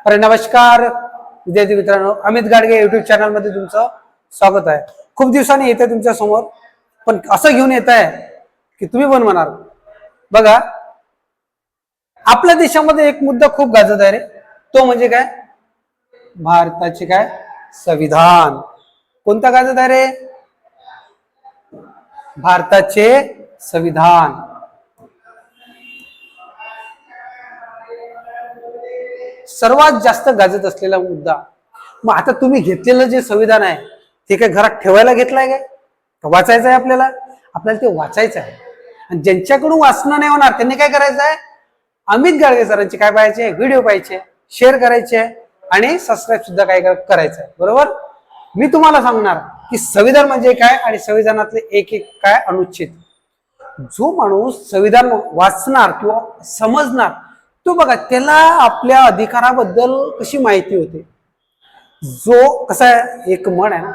अरे नमस्कार विद्यार्थी मित्रांनो, अमित गाडगे युट्यूब चॅनल मध्ये तुमचं स्वागत आहे। खूप दिवसांनी येते तुमच्या समोर, पण असं घेऊन येत आहे की तुम्ही पण म्हणाल। बघा, आपल्या देशामध्ये एक मुद्दा खूप गाजत आहे रे, तो म्हणजे काय? भारताचे काय संविधान। कोणता गाजत आहे रे? भारताचे संविधान। सर्वात जास्त गाजत असलेला मुद्दा। मग आता तुम्ही घेतलेलं जे संविधान आहे ते काय घरात ठेवायला घेतलंय काय? वाचायचं आहे आपल्याला? आपल्याला ते वाचायचं आहे। आणि ज्यांच्याकडून वाचणं नाही होणार त्यांनी काय करायचं आहे? अमित गाडगे सरांचे काय पाहायचे? व्हिडिओ पाहायचे, शेअर करायचे आणि सबस्क्राईब सुद्धा काय करायचं आहे, बरोबर? मी तुम्हाला सांगणार की संविधान म्हणजे काय आणि संविधानातले एक एक काय अनुच्छेद। जो माणूस संविधान वाचणार किंवा समजणार तो बघा, त्याला आपल्या अधिकाराबद्दल कशी माहिती होते। जो कसा आहे, एक म्हण आहे ना,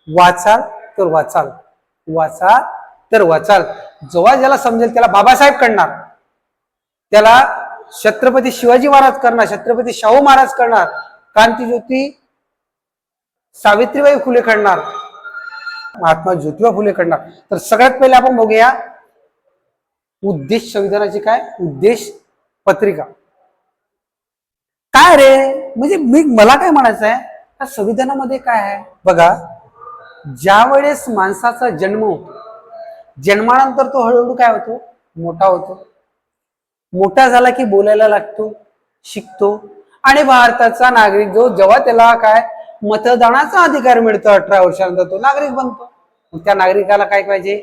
वाचाल तर वाचाल, वाचाल तर वाचाल। जेव्हा ज्याला समजेल त्याला बाबासाहेब करणार, त्याला छत्रपती शिवाजी महाराज करणार, छत्रपती शाहू महाराज करणार, क्रांतीज्योती सावित्रीबाई फुले करणार, महात्मा ज्योतिबा फुले करणार। तर सगळ्यात पहिले आपण बघूया उद्देश संविधानाची काय उद्देश पत्रिका काय रे। म्हणजे मला काय म्हणायचं आहे, त्या संविधानामध्ये काय आहे बघा। ज्या वेळेस माणसाचा जन्म होतो, जन्मानंतर तो हळूहळू काय होतो? मोठा होतो। मोठा झाला की बोलायला लागतो, शिकतो आणि भारताचा नागरिक जो जेव्हा त्याला काय मतदानाचा अधिकार मिळतो 18 वर्षानंतर तो नागरिक बनतो। त्या नागरिकाला काय पाहिजे?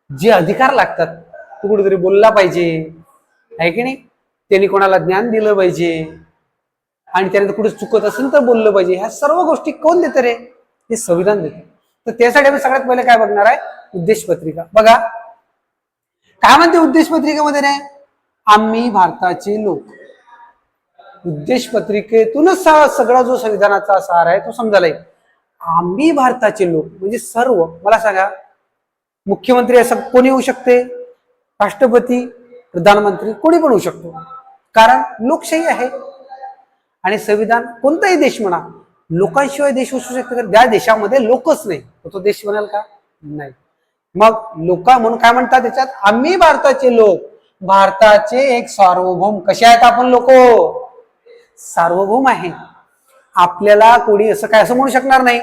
जे अधिकार लागतात, तो कुठेतरी बोलला पाहिजे, आहे की नाही? त्यांनी कोणाला ज्ञान दिलं पाहिजे आणि त्यानंतर कुठे चुकत असेल तर बोललं पाहिजे। ह्या सर्व गोष्टी कोण देतं रे? हे संविधान देतं। तर त्यासाठी आम्ही सगळ्यात पहिले काय बघणार आहे? उद्देश पत्रिका। बघा काय म्हणते उद्देश पत्रिकेमध्ये रे? आम्ही भारताचे लोक। उद्देश पत्रिकेतूनच सगळा जो संविधानाचा सार आहे तो समजायला येईल। आम्ही भारताचे लोक म्हणजे सर्व। मला सांगा, मुख्यमंत्री असं कोणी होऊ शकते? राष्ट्रपती, प्रधानमंत्री, कोणी पण होऊ शकतो, कारण लोकशाही आहे। आणि संविधान कोणताही देश म्हणा, लोकांशिवाय देश असू शकतो का? ज्या देशामध्ये लोकच नाही तो देश बनेल का? नाही। मग लोक म्हणून काय म्हणतात त्याच्यात? आम्ही भारताचे लोक, भारताचे एक सार्वभौम। कसे आहेत आपण लोक? सार्वभौम आहे। आपल्याला कोणी असं काय असं म्हणू शकणार नाही।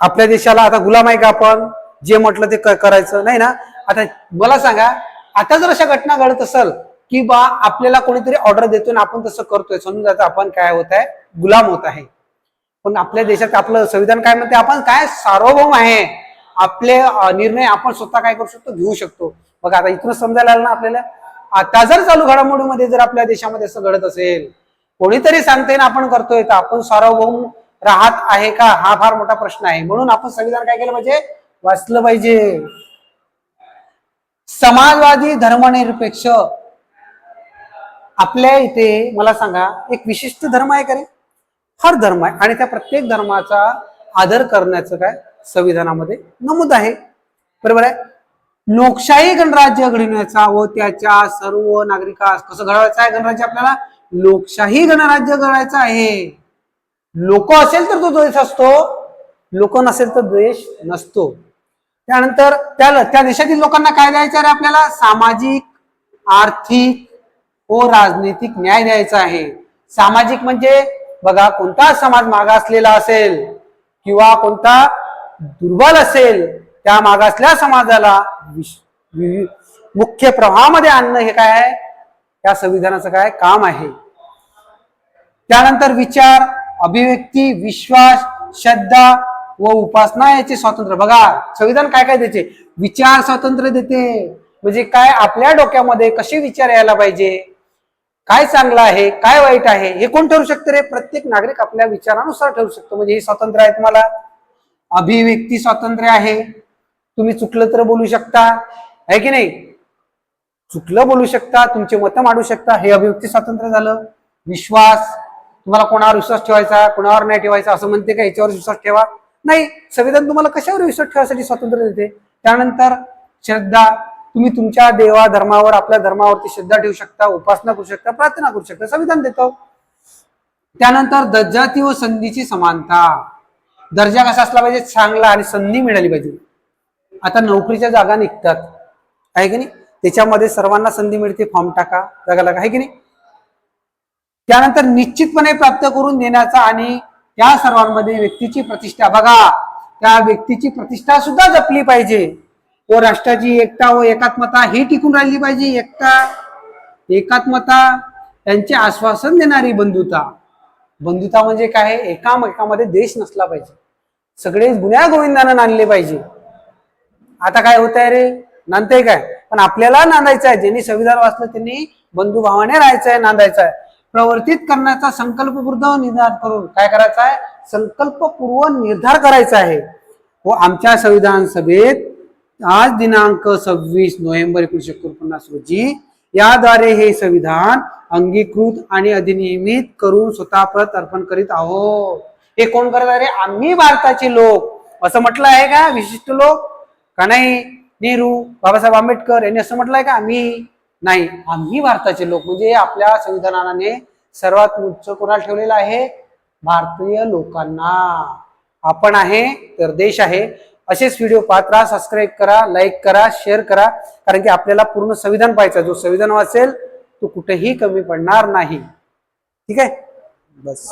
आपल्या देशाला आता गुलाम आहे का आपण? जे म्हटलं ते करायचं नाही ना। आता मला सांगा, आता जर अशा घटना घडत असेल की बा आपल्याला कोणीतरी ऑर्डर देतोय आणि आपण तसं करतोय, समजून जातं आपण काय होत आहे? गुलाम होत आहे। पण आपल्या देशात आपलं संविधान काय म्हणते? आपण काय सार्वभौम आहे, आपले निर्णय आपण स्वतः काय करू शकतो? घेऊ शकतो। बघा आता इथून समजायला आलं ना आपल्याला। आता जर चालू घडामोडीमध्ये जर आपल्या देशामध्ये असं घडत असेल, कोणीतरी सांगते ना आपण करतोय, तर आपण सार्वभौम राहत आहे का? हा फार मोठा प्रश्न आहे। म्हणून आपण संविधान काय केलं पाहिजे? वाचलं पाहिजे। समाजवादी, धर्मनिरपेक्ष। आपल्या इथे मला सांगा, एक विशिष्ट धर्म आहे का रे? हर धर्म आहे आणि त्या प्रत्येक धर्माचा आदर करण्याचं काय संविधानामध्ये नमूद आहे, बरोबर आहे? लोकशाही गणराज्य घडविण्याचा व त्याच्या सर्व नागरिकांस कसं घडवायचं आहे गणराज्य? आपल्याला लोकशाही गणराज्य घडवायचं आहे। लोक असेल तर तो देश असतो, लोक नसेल तर देश नसतो। त्यानंतर त्या देशातील लोकांना काय द्यायचं आहे आपल्याला? सामाजिक, आर्थिक व राजनैतिक न्याय द्यायचा आहे। सामाजिक म्हणजे बघा, कोणता समाज मागासलेला असेल किंवा कोणता दुर्बल असेल, त्या मागासलेल्या समाजाला मुख्य प्रवाहामध्ये आणणं हे काय आहे? या संविधानाचं काय काम आहे। त्यानंतर विचार, अभिव्यक्ती, विश्वास, श्रद्धा व उपासना याचे स्वातंत्र्य। बघा संविधान काय काय देते? विचार स्वातंत्र्य देते। म्हणजे काय? आपल्या डोक्यामध्ये कसे विचार यायला पाहिजे, काय चांगलं आहे, काय वाईट आहे, हे कोण ठरवू शकते रे? प्रत्येक नागरिक आपल्या विचारानुसार ठरवू शकतो। म्हणजे हे स्वातंत्र्य आहे तुम्हाला। अभिव्यक्ती स्वातंत्र्य आहे, तुम्ही चुकलं तर बोलू शकता, आहे की नाही? चुकलं बोलू शकता, तुमचे मत मांडू शकता, हे अभिव्यक्ती स्वातंत्र्य झालं। विश्वास, तुम्हाला कोणावर विश्वास ठेवायचा, कोणावर नाही ठेवायचा असं म्हणते का याच्यावर विश्वास ठेवा? नाही। संविधान तुम्हाला कशावर विश्वास ठेवायसाठी स्वातंत्र्य देते। त्यानंतर श्रद्धा, तुम्ही तुमच्या देवा धर्मावर, आपल्या धर्मावरती श्रद्धा ठेवू शकता, उपासना करू शकता, प्रार्थना करू शकता, संविधान देतो. त्यानंतर दर्जाती व संधीची समानता. दर्जा कसा असला पाहिजे? चांगला, आणि संधी मिळाली पाहिजे. आता नोकरीच्या जागा निघतात आहे की नाही, त्याच्यामध्ये सर्वांना संधी मिळते, फॉर्म टाका, जागा लागा, आहे की नाही. त्यानंतर निश्चितपणे प्राप्त करून देण्याचा आणि त्या सर्वांमध्ये व्यक्तीची प्रतिष्ठा, बघा त्या व्यक्तीची प्रतिष्ठा सुद्धा जपली पाहिजे, व राष्ट्राची एकता व एकात्मता ही टिकून राहिली पाहिजे. एकता, एकात्मता यांचे आश्वासन देणारी बंधुता. बंधुता म्हणजे काय? एकामेकामध्ये देश नसला पाहिजे, सगळे गुण्या गोविंदानं नांदले पाहिजे. आता काय होत आहे रे, नांदतंय काय? पण आपल्याला नांदायचं आहे. ज्यांनी संविधान वाचलं त्यांनी बंधुभावाने राहायचं आहे, नांदायचं आहे. प्रवर्तित करण्याचा संकल्पपूर्व निर्धार करून काय करायचा आहे? संकल्पपूर्व निर्धार करायचा आहे. व आमच्या संविधान सभेत आज दिनांक 26 नोव्हेंबर 1949 रोजी याद्वारे हे संविधान अंगीकृत आणि अधिनियमित करून स्वतः प्रत अर्पण करीत आहोत. हे कोण करत आहे? आम्ही भारताचे लोक. असं म्हटलं आहे का विशिष्ट लोक? का नाही? नेहरू, बाबासाहेब आंबेडकर यांनी असं म्हटलंय का? आम्ही नाही, आम्ही भारताचे लोक. म्हणजे आपल्या संविधानाने सर्वात उच्च कोणाला ठेवलेला आहे? भारतीय लोकांना. आपण आहे तर देश आहे. असेच व्हिडिओ पाहत राहा, सबस्क्राईब करा, लाईक करा, शेअर करा, कारण की आपल्याला पूर्ण संविधान पाहायचं. जो संविधान वाचेल तो कुठेही कमी पडणार नाही. ठीक आहे, बस.